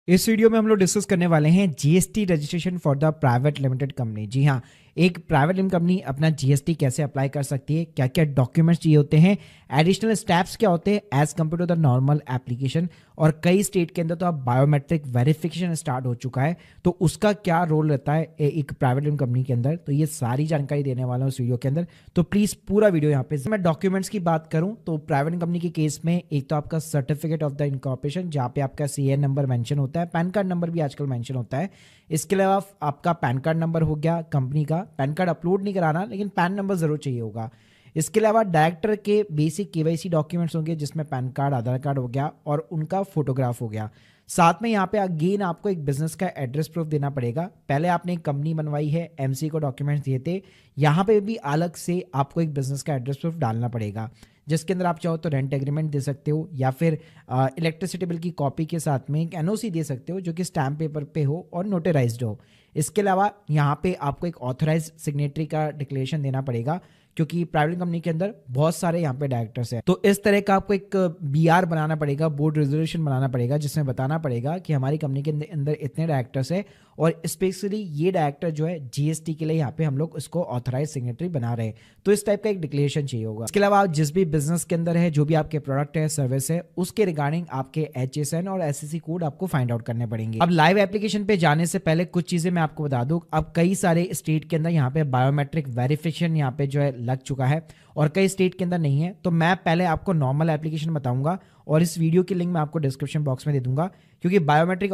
इस वीडियो में हम लोग डिस्कस करने वाले हैं GST registration for the private limited company. जी हाँ, एक प्राइवेट लिमिटेड कंपनी अपना जीएसटी कैसे अप्लाई कर सकती है, क्या क्या डॉक्यूमेंट्स चाहिए होते हैं, एडिशनल स्टेप्स क्या होते हैं as compared to the normal application. और कई स्टेट के अंदर तो अब बायोमेट्रिक वेरिफिकेशन स्टार्ट हो चुका है, तो उसका क्या रोल रहता है एक प्राइवेट लिमिटेड कंपनी के अंदर। तो ये सारी जानकारी देने वाला हूँ इस वीडियो के अंदर, तो प्लीज़ पूरा वीडियो यहाँ पे। मैं डॉक्यूमेंट्स की बात करूँ तो प्राइवेट कंपनी के केस में एक तो आपका सर्टिफिकेट ऑफ द इनकॉर्पोरेशन, जहाँ पे आपका सीएन नंबर मेंशन होता है, पैन कार्ड नंबर भी आजकल मेंशन होता है। इसके अलावा आपका पैन कार्ड नंबर हो गया कंपनी का, पैन कार्ड अपलोड नहीं कराना लेकिन पैन नंबर जरूर चाहिए होगा। इसके अलावा डायरेक्टर के बेसिक केवाईसी डॉक्यूमेंट्स होंगे, जिसमें पैन कार्ड, आधार कार्ड हो गया और उनका फोटोग्राफ हो गया। साथ में यहाँ पे अगेन आपको एक बिजनेस का एड्रेस प्रूफ देना पड़ेगा। पहले आपने एक कंपनी बनवाई है, एमसी को डॉक्यूमेंट्स दिए थे, यहाँ पे भी अलग से आपको एक बिजनेस का एड्रेस प्रूफ डालना पड़ेगा, जिसके अंदर आप चाहो तो रेंट एग्रीमेंट दे सकते हो या फिर इलेक्ट्रिसिटी बिल की कॉपी के साथ में एक एनओसी दे सकते हो जो कि स्टैम्प पेपर पे हो और नोटराइज्ड हो। इसके अलावा यहाँ पे आपको एक ऑथराइज सिग्नेटरी का डिक्लेरेशन देना पड़ेगा, क्योंकि प्राइवेट कंपनी के अंदर बहुत सारे यहाँ पे डायरेक्टर्स हैं। तो इस तरह का आपको एक बीआर बनाना पड़ेगा, बोर्ड रेजोल्यूशन बनाना पड़ेगा, जिसमें बताना पड़ेगा कि हमारी कंपनी के अंदर इतने डायरेक्टर्स हैं और स्पेशली ये डायरेक्टर जो है जीएसटी के लिए यहाँ पे हम लोग इसको ऑथराइज सिग्नेटरी बना रहे हैं। तो इस टाइप का एक डिक्लेरेशन चाहिए होगा। इसके अलावा आप जिस भी बिजनेस के अंदर है, जो भी आपके प्रोडक्ट है, सर्विस है, उसके रिगार्डिंग आपके एचएसएन और एसएससी कोड आपको फाइंड आउट करने पड़ेंगे। अब लाइव एप्लीकेशन पे जाने से पहले कुछ चीजें मैं आपको बता दूं। अब कई सारे स्टेट के अंदर यहाँ पे बायोमेट्रिक वेरिफिकेशन यहाँ पे जो है लग चुका है और कई स्टेट के अंदर नहीं है। तो मैं पहले आपको नॉर्मल एप्लीकेशन बताऊंगा और इस वीडियो की लिंक मैं आपको डिस्क्रिप्शन बॉक्स में दे दूंगा, क्योंकि बायोमेट्रिक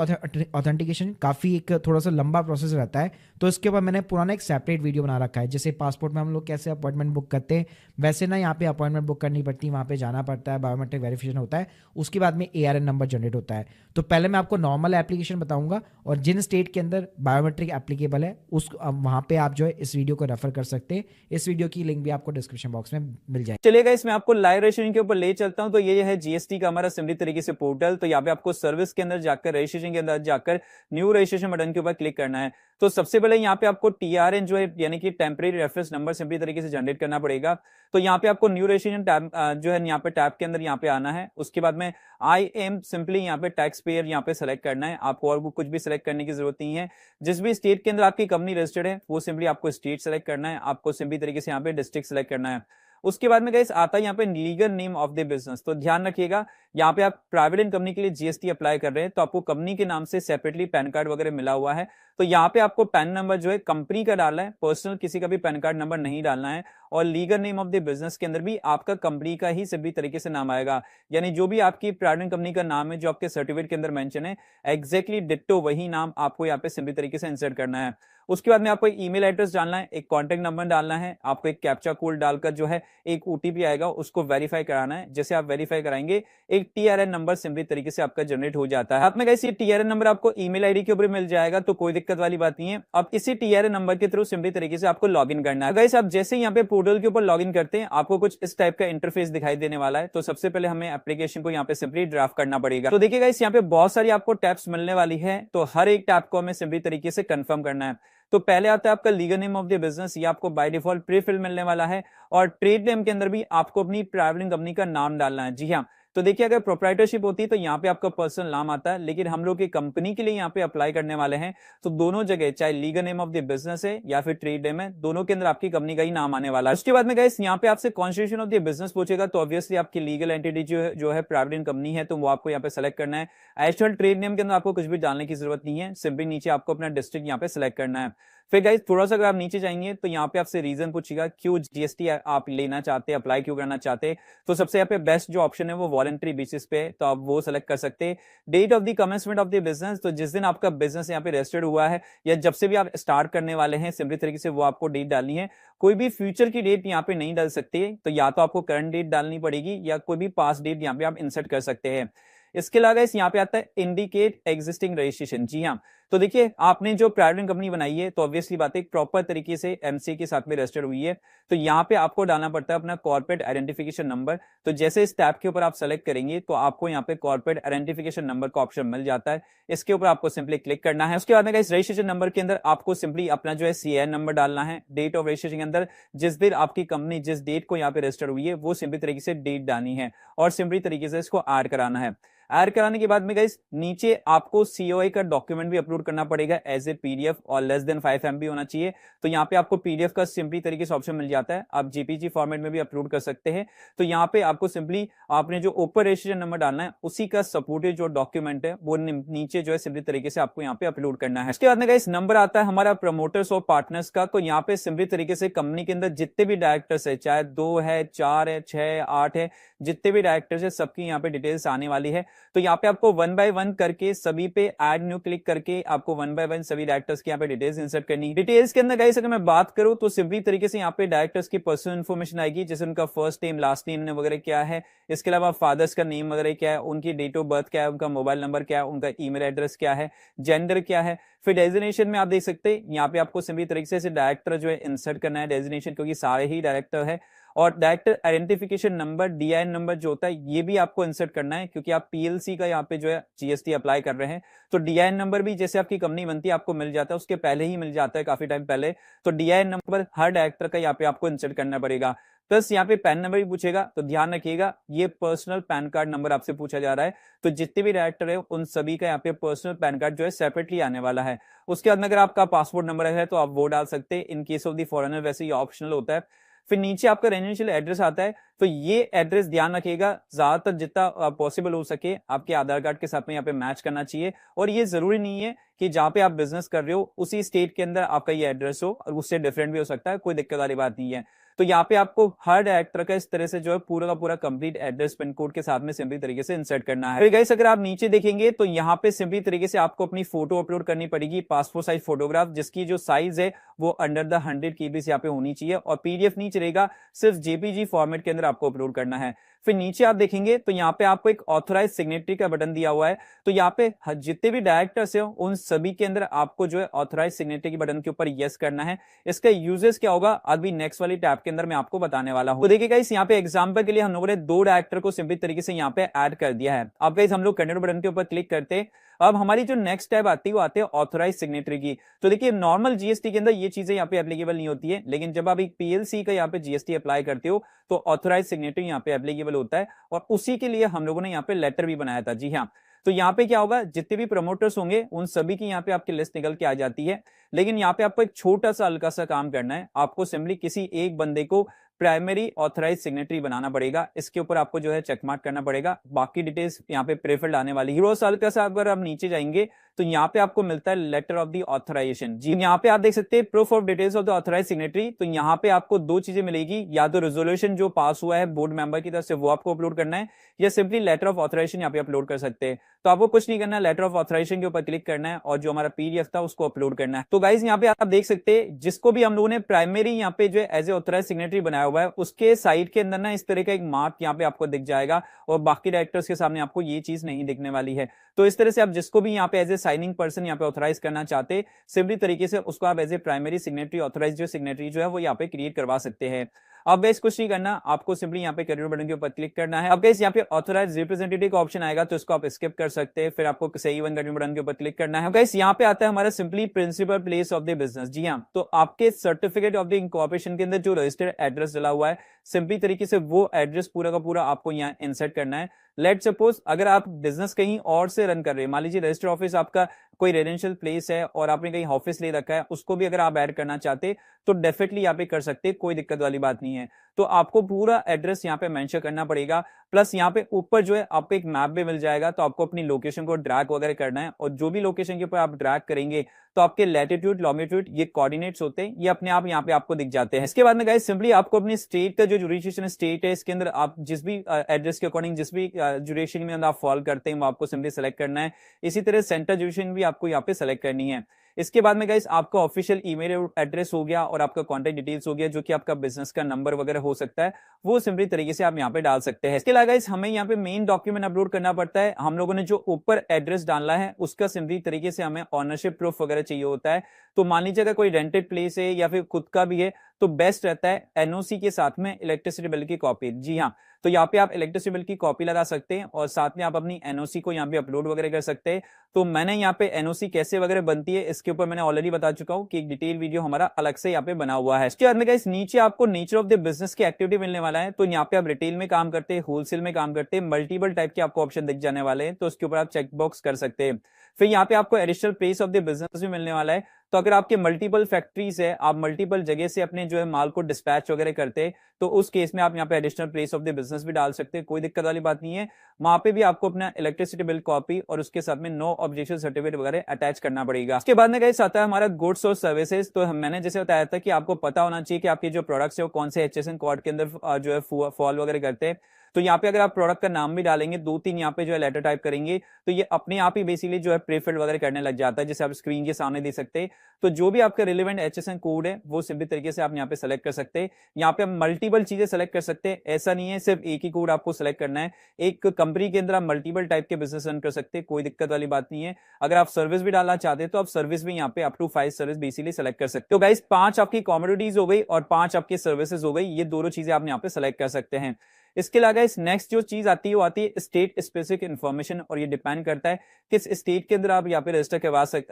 ऑथेंटिकेशन काफ़ी एक थोड़ा सा लंबा प्रोसेस रहता है। तो इसके ऊपर मैंने पुराना एक सेपरेट वीडियो बना रखा है। जैसे पासपोर्ट में हम लोग कैसे अपॉइंटमेंट बुक करते हैं, वैसे ना यहाँ पे अपॉइंटमेंट बुक करनी पड़ती है, वहाँ पे जाना पड़ता है, बायोमेट्रिक वेरिफिकेशन होता है, उसके बाद में एआरएन नंबर जनरेट होता है। तो पहले मैं आपको नॉर्मल एप्लीकेशन बताऊंगा और जिन स्टेट के अंदर बायोमेट्रिक एप्लीकेबल है उस वहाँ पे आप जो है इस वीडियो को रेफर कर सकते हैं। इस वीडियो की लिंक भी आपको डिस्क्रिप्शन बॉक्स में मिल जाए। चलेगा, इसमें आपको लाइव रजिस्ट्रेशन के ऊपर ले चलता हूं। तो ये है जीएसटी का हमारा सिंपली तरीके से पोर्टल। तो यहाँ पे आपको सर्विस के अंदर जाकर, रजिस्ट्रेशन के अंदर जाकर न्यू रजिस्ट्रेशन बटन के ऊपर क्लिक करना है। तो सबसे पहले यहाँ पे आपको टीआरएन जो है यानी कि टेम्परेरी रेफरेंस नंबर सिंपली तरीके से जनरेट करना पड़ेगा। तो यहाँ पे आपको न्यू रजिस्ट्रेशन टैब जो है यहाँ पे टैब के अंदर यहाँ पे आना है। उसके बाद में आई एम सिंपली यहाँ पे टैक्स पेयर यहाँ पे सेलेक्ट करना है। आपको और कुछ भी सिलेक्ट करने की जरूरत नहीं है। जिस भी स्टेट के अंदर आपकी कंपनी रजिस्टर्ड है वो सिंपली आपको स्टेट सेलेक्ट करना है। आपको सिंपली तरीके से यहाँ पे डिस्ट्रिक्ट सेलेक्ट करना है। उसके बाद में गाइस आता है यहाँ पे legal name of the business. तो ध्यान रखिएगा, यहाँ पे आप प्राइवेट कंपनी के लिए जीएसटी अप्लाई कर रहे हैं तो आपको कंपनी के नाम से सेपरेटली पैन कार्ड वगैरह मिला हुआ है। तो यहाँ पे आपको पैन नंबर जो है कंपनी का डालना है, पर्सनल किसी का भी पैन कार्ड नंबर नहीं डालना है। और legal name of the business के अंदर भी आपका कंपनी का ही सभी तरीके से नाम आएगा, यानी जो भी आपकी प्राइवेट कंपनी का नाम है जो आपके सर्टिफिकेट के अंदर मेंशन है, एग्जैक्टली डिट्टो वही नाम आपको यहाँ पे सिंपली तरीके से इंसर्ट करना है। उसके बाद में आपको ईमेल एड्रेस डालना है, एक कॉन्टैक्ट नंबर डालना है, आपको एक कैप्चा कोड डालकर जो है एक ओटीपी आएगा उसको वेरीफाई कराना है। जैसे आप वेरीफाई कराएंगे एक टीआरएन नंबर सिंपली तरीके से आपका जनरेट हो जाता है। आप में गाइस ये टीआरएन नंबर आपको ईमेल आईडी के ऊपर मिल जाएगा, तो कोई दिक्कत वाली बात नहीं है। अब इसी टीआरएन नंबर के थ्रू सिंपली तरीके से आपको लॉगिन करना है। गाइस आप जैसे ही यहाँ पे पोर्टल के ऊपर लॉगिन करते हैं आपको कुछ इस टाइप का इंटरफेस दिखाई देने वाला है। तो सबसे पहले हमें एप्लीकेशन को यहाँ पे सिंपली ड्राफ्ट करना पड़ेगा। तो देखिए गाइस यहाँ पे बहुत सारी आपको टैब्स मिलने वाली है, तो हर एक टैब को हमें सिंपली तरीके से कंफर्म करना है। तो पहले आता है आपका legal name of the business, ये आपको बाय डिफॉल्ट प्री फिल मिलने वाला है। और ट्रेड नेम के अंदर भी आपको अपनी प्राइवेट कंपनी का नाम डालना है। जी हाँ, तो देखिए अगर प्रोप्राइटरशिप होती है तो यहाँ पे आपका पर्सनल नाम आता है, लेकिन हम लोग एक कंपनी के लिए यहाँ पे अप्लाई करने वाले हैं तो दोनों जगह चाहे legal name of the business है या फिर ट्रेड नेम है, दोनों के अंदर आपकी कंपनी का ही नाम आने वाला है। उसके बाद में गाइस यहाँ पे आपसे कॉन्स्टिट्यूशन ऑफ द बिजनेस पूछेगा, तो ऑब्वियसली आपकी लीगल एंटिटी जो है प्राइवेट कंपनी है तो वो आपको यहाँ पे सेलेक्ट करना है। एडिशनल ट्रेड नेम के अंदर आपको कुछ भी डालने की जरूरत नहीं है, सिंपली नीचे आपको अपना डिस्ट्रिक्ट यहाँ पे सेलेक्ट करना है। फिर गाइस थोड़ा सा अगर आप नीचे जाएंगे तो यहाँ पे आपसे रीजन पूछेगा क्यों जीएसटी आप लेना चाहते हैं, अप्लाई क्यों करना चाहते हैं। तो सबसे यहाँ पे बेस्ट जो ऑप्शन है वो वॉलंटरी बेसिस पे है, तो आप वो सेलेक्ट कर सकते हैं। Date of the commencement of the business, तो जिस दिन आपका बिजनेस यहाँ पे रजिस्टर्ड हुआ है या जब से भी आप स्टार्ट करने वाले हैं सिंपली तरीके से वो आपको डेट डालनी है। कोई भी फ्यूचर की डेट यहाँ पे नहीं डाल सकते, तो या तो आपको करंट डेट डालनी पड़ेगी या कोई भी पास्ट डेट यहाँ पे आप इंसर्ट कर सकते हैं। इसके अलावा यहाँ पे आता है इंडिकेट एग्जिस्टिंग रजिस्ट्रेशन। जी हाँ, तो देखिए आपने जो प्राइवेट कंपनी बनाई है तो ऑब्वियसली बात है एक प्रॉपर तरीके से एमसीए के साथ में रजिस्टर्ड हुई है, तो यहाँ पे आपको डालना पड़ता है अपना कॉर्पोरेट आइडेंटिफिकेशन नंबर। तो जैसे इस टैब के ऊपर आप सेलेक्ट करेंगे तो आपको यहाँ पे कॉर्पोरेट आइडेंटिफिकेशन नंबर का ऑप्शन मिल जाता है, इसके ऊपर आपको सिंपली क्लिक करना है। उसके बाद में इस रजिस्ट्रेशन नंबर के अंदर आपको सिंपली अपना जो है सीएन नंबर डालना है, डेट ऑफ रजिस्ट्रेशन के अंदर जिस दिन आपकी कंपनी जिस डेट को यहाँ पे रजिस्टर हुई है वो सिंपली तरीके से डेट डालनी है और सिंपली तरीके से इसको ऐड कराना है। ऐड कराने के बाद में गाइस नीचे आपको सीओआई का डॉक्यूमेंट भी अपलोड करना पड़ेगा एज ए पीडीएफ और लेस देन 5 MB होना चाहिए। तो यहाँ पे आपको पीडीएफ का सिंपली तरीके से ऑप्शन मिल जाता है, आप जेपीजी फॉर्मेट में भी अपलोड कर सकते हैं। तो यहाँ पे आपको सिंपली आपने जो ऊपर रजिस्ट्रेशन नंबर डालना है उसी का सपोर्टेड जो डॉक्यूमेंट है वो नीचे जो है सिंपली तरीके से आपको यहाँ पे अपलोड करना है। इसके बाद में गाइस नंबर आता है हमारा प्रमोटर्स और पार्टनर्स का। तो यहाँ पे सिंपली तरीके से कंपनी के अंदर जितने भी डायरेक्टर्स है, चाहे 2 है, 4 है, 6, 8 है, जितने भी डायरेक्टर्स है सबकी यहाँ पे डिटेल्स आने वाली है। तो यहाँ पे आपको 1 by 1 करके सभी पे ऐड न्यू क्लिक करके आपको 1 by 1 सभी डायरेक्टर्स की यहाँ पे डिटेल्स इंसर्ट करनी है। डिटेल्स के अंदर गाइस अगर मैं बात करूं तो सिंपली तरीके से यहाँ पे डायरेक्टर्स की पर्सनल इन्फॉर्मेशन आएगी, जैसे उनका फर्स्ट नेम, लास्ट नेम वगैरह क्या है, इसके अलावा फादर्स का नेम वगैरह क्या है, उनकी डेट ऑफ बर्थ क्या है, उनका मोबाइल नंबर क्या है, उनका ईमेल एड्रेस क्या है, जेंडर क्या है। फिर डेजिग्नेशन में आप देख सकते हैं यहाँ पे आपको सिंपली तरीके से डायरेक्टर जो है इंसर्ट करना है डेजिग्नेशन, क्योंकि सारे ही डायरेक्टर है। और director identification number DIN number जो होता है ये भी आपको इंसर्ट करना है, क्योंकि आप पीएलसी का यहाँ पे जो है जीएसटी अप्लाई कर रहे हैं। तो डीआईएन नंबर भी जैसे आपकी कंपनी बनती है आपको मिल जाता है, उसके पहले ही मिल जाता है काफी टाइम पहले। तो डीआईएन नंबर हर डायरेक्टर का यहाँ पे आपको इंसर्ट करना पड़ेगा। प्लस यहाँ पे पैन नंबर भी पूछेगा, तो ध्यान रखिएगा ये पर्सनल पैन कार्ड नंबर आपसे पूछा जा रहा है। तो जितने भी डायरेक्टर है उन सभी का यहाँ पे पर्सनल पैन कार्ड जो है सेपरेटली आने वाला है। उसके बाद में अगर आपका पासपोर्ट नंबर है तो आप वो डाल सकते हैं, in case of the foreigner वैसे ये ऑप्शनल होता है। फिर नीचे आपका रेजिडेंशियल एड्रेस आता है, तो ये एड्रेस ध्यान रखिएगा ज्यादातर जितना पॉसिबल हो सके आपके आधार कार्ड के साथ में यहाँ पे मैच करना चाहिए। और ये जरूरी नहीं है कि जहां पे आप बिजनेस कर रहे हो उसी स्टेट के अंदर आपका ये एड्रेस हो, और उससे डिफरेंट भी हो सकता है, कोई दिक्कत वाली बात नहीं है। तो यहाँ पे आपको हर डायरेक्टर का इस तरह से जो है पूरा का पूरा कंप्लीट एड्रेस पिन कोड के साथ में सिंपली तरीके से इंसर्ट करना है। फिर गाइस अगर आप नीचे देखेंगे तो यहाँ पे सिंपली तरीके से आपको अपनी फोटो अपलोड करनी पड़ेगी, पासपोर्ट साइज फोटोग्राफ, जिसकी जो साइज है वो अंडर द 100 KB यहाँ पे होनी चाहिए, और पीडीएफ नहीं चलेगा, सिर्फ जेपीजी फॉर्मेट के अंदर आपको अपलोड करना है। फिर नीचे आप देखेंगे तो यहाँ पे आपको एक ऑथराइज सिग्नेटरी का बटन दिया हुआ है। तो यहाँ पे जितने भी डायरेक्टर्स हैं उन सभी के अंदर आपको जो है ऑथराइज सिग्नेटरी के बटन के ऊपर यस करना है। इसका यूजेस क्या होगा अभी नेक्स्ट वाली टैब के अंदर मैं आपको बताने वाला हूँ। तो देखिए गाइस यहाँ पे एग्जांपल के लिए हम लोगों ने 2 डायरेक्टर को सिंपल तरीके से यहाँ पे ऐड कर दिया है। अब गाइस हम लोग कंटिन्यू बटन के ऊपर क्लिक करते हैं। अब हमारी जो नेक्स्ट टैब आती है वो आती है ऑथराइज सिग्नेटरी की। तो देखिए नॉर्मल जीएसटी के अंदर ये चीजें यहाँ पे एप्लीकेबल नहीं होती है, लेकिन जब आप एक पीएलसी का यहाँ पे जीएसटी अप्लाई करते हो तो ऑथराइज सिग्नेटरी यहाँ पे एप्लीकेबल होता है, और उसी के लिए हम लोगों ने यहाँ पे लेटर भी बनाया था। जी हाँ, तो यहाँ पे क्या होगा, जितने भी प्रमोटर्स होंगे उन सभी की यहाँ पे आपकी लिस्ट निकल के आ जाती है। लेकिन यहाँ पे आपको एक छोटा सा हल्का सा काम करना है, आपको सिंपली किसी एक बंदे को प्राइमरी ऑथराइज सिग्नेटरी बनाना पड़ेगा। इसके ऊपर आपको जो है चेक मार्क करना पड़ेगा, बाकी डिटेल्स यहाँ पे प्रेफर्ड आने वाली है। हल्का सा अगर आप नीचे जाएंगे तो यहाँ पे आपको मिलता है लेटर ऑफ द ऑथराइजेशन। जी यहाँ पे आप देख सकते हैं proof of details of the authorise signatory. तो यहाँ पे आपको 2 चीजें मिलेगी, या तो रेजोल्यूशन जो पास हुआ है बोर्ड मेंबर की तरफ से वो आपको अपलोड करना है, या सिंपली लेटर ऑफ ऑथराइजेशन यहाँ पे अपलोड कर सकते हैं। तो आपको कुछ नहीं करना है, लेटर ऑफ ऑथराइजेशन के ऊपर क्लिक करना है और जो हमारा पीडीएफ था उसको अपलोड करना है। तो गाइज यहाँ पे आप देख सकते हैं जिसको भी हम लोगों ने प्राइमरी यहाँ पे जो एज ए ऑथराइज सिग्नेटरी बनाया हुआ है उसके साइड के अंदर ना इस तरह का एक मार्क यहाँ पे आपको दिख जाएगा, और बाकी डायरेक्टर्स के सामने आपको ये चीज नहीं दिखने वाली है। तो इस तरह से आप जिसको भी यहाँ पे एज ए साइनिंग पर्सन यहाँ पे ऑथराइज करना चाहते, सिंपली तरीके से उसको आप as a primary signatory authorise जो सिग्नेटरी जो है वो यहाँ पे क्रिएट करवा सकते हैं। अब गाइस कुछ नहीं करना, आपको सिंपली यहाँ पे करियर बटन के ऊपर क्लिक करना है। अब गाइस यहाँ पे ऑथराइज रिप्रेजेंटेटिव का ऑप्शन आएगा तो इसको आप स्किप कर सकते हैं, फिर आपको सही वन करियर बटन के ऊपर क्लिक करना है। गाइस यहाँ पे आता है हमारा simply principal place of the business. जी हाँ, तो आपके सर्टिफिकेट ऑफ द इनकॉर्पोरेशन के अंदर जो रजिस्टर्ड एड्रेस डला हुआ है सिंपली तरीके से वो एड्रेस पूरा का पूरा आपको यहाँ इंसर्ट करना है। लेट सपोज अगर आप बिजनेस कहीं और से रन कर रहे हैं, मान लीजिए रजिस्टर ऑफिस आपका कोई रेजिडेंशियल प्लेस है और आपने कहीं ऑफिस ले रखा है, उसको भी अगर आप ऐड करना चाहते तो डेफिनेटली यहाँ पे कर सकते, कोई दिक्कत वाली बात नहीं है। तो आपको पूरा एड्रेस यहाँ पे मेंशन करना पड़ेगा। प्लस यहाँ पे ऊपर जो है आपको एक मैप भी मिल जाएगा, तो आपको अपनी लोकेशन को ड्रैग वगैरह करना है, और जो भी लोकेशन के ऊपर आप ड्रैग करेंगे तो आपके लैटिट्यूड लॉन्गिट्यूड ये कोऑर्डिनेट्स होते हैं, ये अपने आप यहाँ पे आपको दिख जाते हैं। इसके बाद में गाइस सिंपली आपको अपनी स्टेट का जो जुरिडिक्शन स्टेट है इसके अंदर आप जिस भी एड्रेस के अकॉर्डिंग जिस भी जुरिडिक्शन में आप फॉलो करते हैं वो आपको सिंपली सेलेक्ट करना है। इसी तरह सेंटर जुरिडिक्शन भी आपको यहाँ पे सेलेक्ट करनी है। इसके बाद में गाइस आपका ऑफिशियल ईमेल एड्रेस हो गया और आपका कॉन्टैक्ट डिटेल्स हो गया, जो कि आपका बिजनेस का नंबर वगैरह हो सकता है, वो सिंपली तरीके से आप यहाँ पे डाल सकते हैं। इसके अलावा गाइस हमें यहाँ पे मेन डॉक्यूमेंट अपलोड करना पड़ता है। हम लोगों ने जो ऊपर एड्रेस डाला है उसका सिंपली तरीके से हमें ऑनरशिप प्रूफ वगैरह चाहिए होता है। तो मान लीजिए अगर कोई रेंटेड प्लेस है या फिर खुद का भी है तो बेस्ट रहता है एनओसी के साथ में इलेक्ट्रिसिटी बिल की कॉपी। जी हाँ, तो यहाँ पे आप इलेक्ट्रिसिटी बिल की कॉपी लगा सकते हैं और साथ में आप अपनी एनओसी को यहाँ पे अपलोड वगैरह कर सकते हैं। तो मैंने यहाँ पे एनओसी कैसे वगैरह बनती है इसके ऊपर मैंने ऑलरेडी बता चुका हूँ कि एक डिटेल वीडियो हमारा अलग से यहाँ पे बना हुआ है। इसके बाद में गाइस नीचे आपको नेचर ऑफ द बिजनेस की एक्टिविटी मिलने वाला है। तो यहाँ पे आप रिटेल में काम करते हैं, होलसेल में काम करते हैं, मल्टीपल टाइप के आपको ऑप्शन दिख जाने वाले हैं, तो उसके ऊपर आप चेकबॉक्स कर सकते हैं। फिर यहाँ पे आपको additional place of the business भी मिलने वाला है। तो अगर आपके मल्टीपल फैक्ट्रीज है, आप मल्टीपल जगह से अपने जो है माल को डिस्पैच वगैरह करते हैं, तो उस केस में आप यहाँ पे additional place of the business भी डाल सकते हैं, कोई दिक्कत वाली बात नहीं है। वहां पे भी आपको अपना इलेक्ट्रिसिटी बिल कॉपी और उसके साथ में नो ऑब्जेक्शन सर्टिफिकेट वगैरह अटैच करना पड़ेगा। उसके बाद में गाइस आता है हमारा गुड्स और सर्विसेज। तो मैंने जैसे बताया था कि आपको पता होना चाहिए कि आपके जो प्रोडक्ट्स है वो कौन से HSN कोड के अंदर जो है फॉल वगैरह करते हैं। तो यहाँ पे अगर आप प्रोडक्ट का नाम भी डालेंगे, 2-3 यहाँ पे जो है लेटर टाइप करेंगे, तो ये अपने आप ही बेसिकली जो है प्रीफिल वगैरह करने लग जाता है, जैसे आप स्क्रीन के सामने देख सकते हैं। तो जो भी आपका रिलेवेंट HSN कोड है वो सिंपल तरीके से आप यहाँ पे सेलेक्ट कर सकते हैं। यहाँ पे आप मल्टीपल चीजें सेलेक्ट कर सकते हैं, ऐसा नहीं है सिर्फ एक ही कोड आपको सेलेक्ट करना है। एक कंपनी के अंदर आप मल्टीपल टाइप के बिजनेस रन कर सकते हैं, कोई दिक्कत वाली बात नहीं है। अगर आप सर्विस भी डालना चाहते हैं तो आप सर्विस भी यहाँ पे up to 5 service basically select कर सकते हो। तो गाइस 5 आपकी कॉमोडिटीज हो गई और 5 आपकी सर्विसेज हो गई, ये दोनों चीजें आप यहाँ पे सेलेक्ट कर सकते हैं। इसके अलावा इस नेक्स्ट जो चीज आती है वो आती है स्टेट स्पेसिफिक इन्फॉर्मेशन, और ये डिपेंड करता है किस स्टेट के अंदर आप यहाँ पे रजिस्टर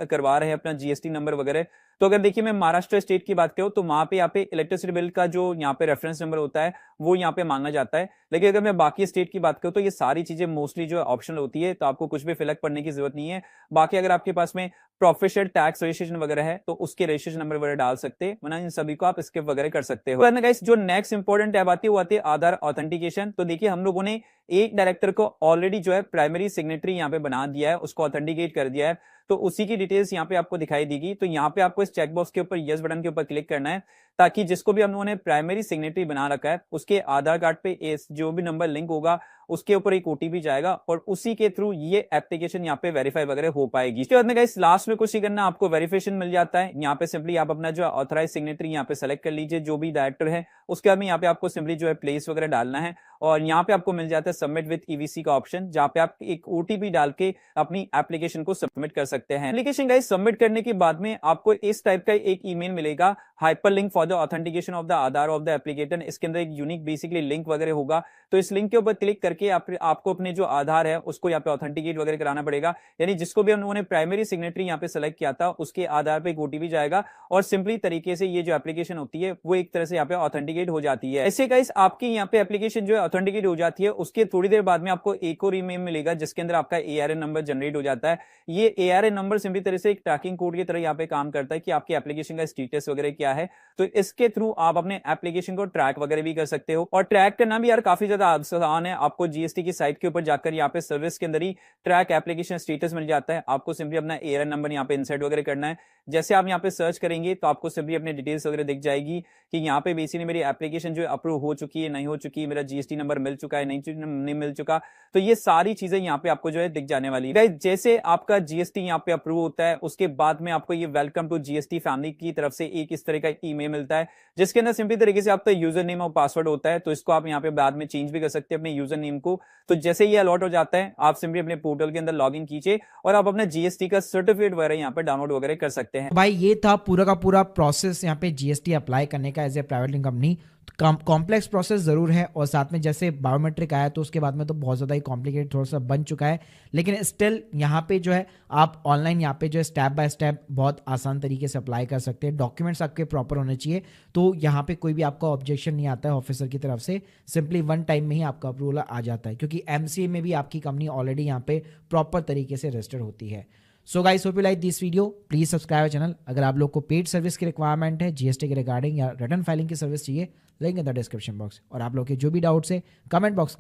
करवा रहे हैं अपना GST नंबर वगैरह। तो अगर देखिए मैं महाराष्ट्र स्टेट की बात करूं तो वहां पे यहाँ पे इलेक्ट्रिसिटी बिल का जो यहाँ पे रेफरेंस नंबर होता है वो यहाँ पे मांगा जाता है। लेकिन अगर मैं बाकी स्टेट की बात करूं तो ये सारी चीजें मोस्टली जो ऑप्शनल होती है, तो आपको कुछ भी फिलअप करने की जरूरत नहीं है। बाकी अगर आपके पास में प्रोफेशनल टैक्स रजिस्ट्रेशन वगैरह है तो उसके रजिस्ट्रेशन नंबर वगैरह डाल सकते हैं, वरना इन सभी को आप स्किप वगैरह कर सकते हो। गाइस जो नेक्स्ट इंपॉर्टेंट टैब आती है वो आती है आधार ऑथेंटिकेशन। तो देखिए हम लोगों ने एक डायरेक्टर को ऑलरेडी जो है प्राइमरी सिग्नेटरी यहाँ पे बना दिया है, उसको ऑथेंटिकेट कर दिया है, तो उसी की डिटेल्स यहाँ पे आपको दिखाई देगी। तो यहाँ पे आपको इस चेकबॉक्स के ऊपर यस बटन के ऊपर क्लिक करना है, ताकि जिसको भी हम लोगों ने प्राइमरी सिग्नेटरी बना रखा है उसके आधार कार्ड पे जो भी नंबर लिंक होगा उसके ऊपर एक OTP जाएगा और उसी के थ्रू ये एप्लीकेशन यहाँ पे वेरीफाई वगैरह हो पाएगी। इसके बाद में गाइस लास्ट में कुछ ही करना, आपको वेरिफिकेशन मिल जाता है। यहाँ पे सिंपली आप अपना जो ऑथराइज सिग्नेटरी यहाँ पे सेलेक्ट कर लीजिए, जो भी डायरेक्टर है। उसके बाद में यहाँ पे आपको सिंपली जो है प्लेस वगैरह डालना है और यहाँ पे आपको मिल जाता है सबमिट विद EVC का ऑप्शन, जहाँ पे आप एक OTP डाल के अपनी एप्लीकेशन को सबमिट कर सकते हैं। एप्लीकेशन गाइस सबमिट करने के बाद में आपको इस टाइप का एक ईमेल मिलेगा, hyperlink for the authentication of the Aadhaar of the applicator. इसके अंदर एक यूनिक बेसिकली लिंक वगैरह होगा, तो इस लिंक के ऊपर क्लिक करके आपको अपने जो आधार है उसको यहाँ पे ऑथेंटिकेट वगैरह कराना पड़ेगा। यानी जिसको भी उन्होंने प्राइमरी सिग्नेटरी यहाँ पे सेलेक्ट किया था उसके आधार पे एक OTP जाएगा और सिंपली तरीके से ये जो एप्लीकेशन होती है वो एक तरह से यहाँ पे ऑथेंटिकेट हो जाती है। ऐसे गाइस आपकी यहाँ पे एप्लीकेशन जो है ऑथेंटिकेट हो जाती है, उसके थोड़ी देर बाद में आपको एक और ईमेल मिलेगा जिसके अंदर आपका ARN नंबर जनरेट हो जाता है। ये ARN नंबर सिंपली तरह से एक ट्रैकिंग कोड की तरह यहाँ पे काम करता है कि आपकी एप्लीकेशन का स्टेटस वगैरह क्या है। तो इसके थ्रू आप अपने एप्लीकेशन को ट्रैक वगैरह भी कर सकते हो, और ट्रैक करना भी यार काफी ज्यादा आसान है। आपको GST की साइट के ऊपर जाकर यहाँ पे सर्विस के अंदर ही ट्रैक एप्लीकेशन स्टेटस मिल जाता है। आपको सिंपली अपना ARN नंबर यहाँ पे इंसर्ट वगैरह करना है। जैसे आप यहाँ पे सर्च करेंगे तो आपको सिंपली अपने डिटेल्स वगैरह दिख जाएगी कि यहाँ पे बेसिकली मेरी एप्लीकेशन जो है अप्रूव हो चुकी है, नहीं हो चुकी है, मेरा GST नंबर मिल चुका है, नहीं मिल चुका। तो ये सारी चीजें यहाँ पे आपको जो है दिख जाने वाली है। जैसे आपका GST यहाँ पे अप्रूव होता है उसके बाद में आपको ये वेलकम टू GST फैमिली की तरफ से एक इस तरह का ईमेल मिलता है, जिसके अंदर सिंपली तरीके से आपका यूजर नेम और पासवर्ड होता है। तो इसको आप यहाँ पे बाद में चेंज भी कर सकते हैं अपने यूजर नेम को। तो जैसे ये अलॉट हो जाता है आप सिंपली अपने पोर्टल के अंदर लॉग इन कीजिए और आप अपना GST का सर्टिफिकेट वगैरह यहाँ पे डाउनलोड वगैरह कर सकते हैं। भाई ये था पूरा का पूरा प्रोसेस यहाँ पे GST अप्लाई करने का as a private limited company. Complex process ज़रूर है, और साथ में जैसे बायोमेट्रिक आया तो उसके बाद में तो बहुत ज़्यादा ही कॉम्प्लिकेटेड थोड़ा सा बन चुका है, लेकिन स्टिल यहाँ पे जो है आप ऑनलाइन यहाँ पे जो है स्टेप बाय स्टेप बहुत आसान तरीके से अप्लाई कर सकते हैं। डॉक्यूमेंट्स आपके प्रॉपर होने चाहिए, तो यहाँ पे कोई भी आपका ऑब्जेक्शन नहीं आता है ऑफिसर की तरफ से, सिंपली 1 टाइम में ही आपका अप्रूवल आ जाता है, क्योंकि MCA में भी आपकी कंपनी ऑलरेडी यहाँ पे प्रॉपर तरीके से रजिस्टर्ड होती है। So guys hope you like this video, please subscribe channel. अगर आप लोग को पेड सर्विस की रिक्वायरमेंट है GST के रिगार्डिंग या रिटर्न फाइलिंग की सर्विस चाहिए, link in the description box. और आप लोग के जो भी डाउट्स है कमेंट बॉक्स के